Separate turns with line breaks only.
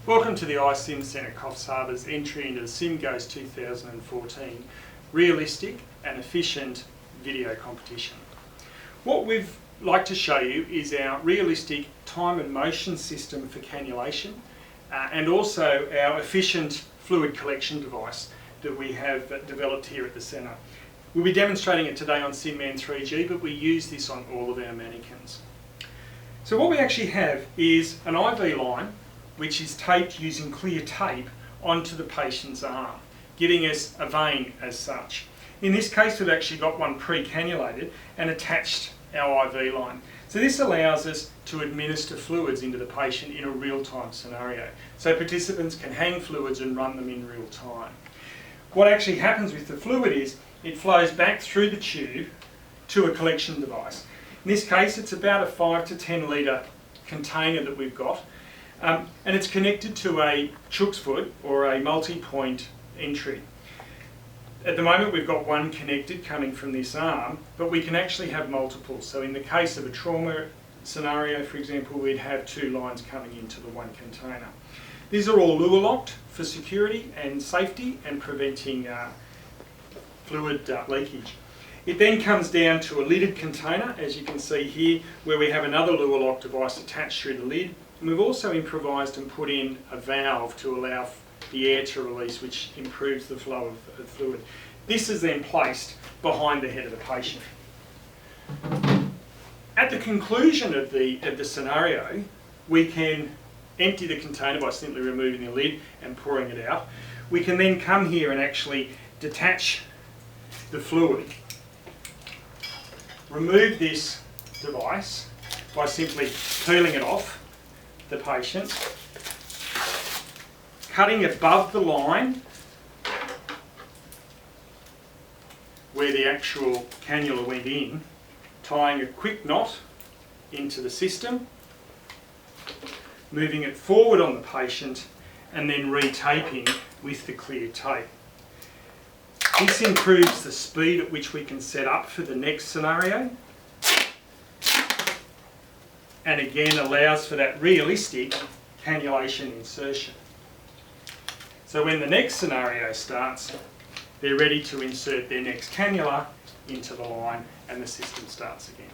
Welcome to the iSim Centre Coffs Harbour's entry into the SimGhosts 2014 realistic and efficient video competition. What we'd like to show you is our realistic time and motion system for cannulation and also our efficient fluid collection device that we have developed here at the centre. We'll be demonstrating it today on SimMan 3G, but we use this on all of our mannequins. So what we actually have is an IV line which is taped using clear tape onto the patient's arm, giving us a vein as such. In this case, we've actually got one pre-cannulated and attached our IV line. So this allows us to administer fluids into the patient in a real-time scenario. So participants can hang fluids and run them in real time. What actually happens with the fluid is it flows back through the tube to a collection device. In this case, it's about a 5 to 10 litre container that we've got. And it's connected to a chook's foot or a multi-point entry. At the moment we've got one connected coming from this arm, but we can actually have multiple. So in the case of a trauma scenario, for example, we'd have two lines coming into the one container. These are all lure locked for security and safety and preventing fluid leakage. It then comes down to a lidded container, as you can see here, where we have another lure lock device attached through the lid. And we've also improvised and put in a valve to allow the air to release, which improves the flow of fluid. This is then placed behind the head of the patient. At the conclusion of the scenario, we can empty the container by simply removing the lid and pouring it out. We can then come here and actually detach the fluid, remove this device by simply peeling it off the patient, cutting above the line where the actual cannula went in, tying a quick knot into the system, moving it forward on the patient and then retaping with the clear tape. This improves the speed at which we can set up for the next scenario, and again allows for that realistic cannulation insertion. So when the next scenario starts, they're ready to insert their next cannula into the line and the system starts again.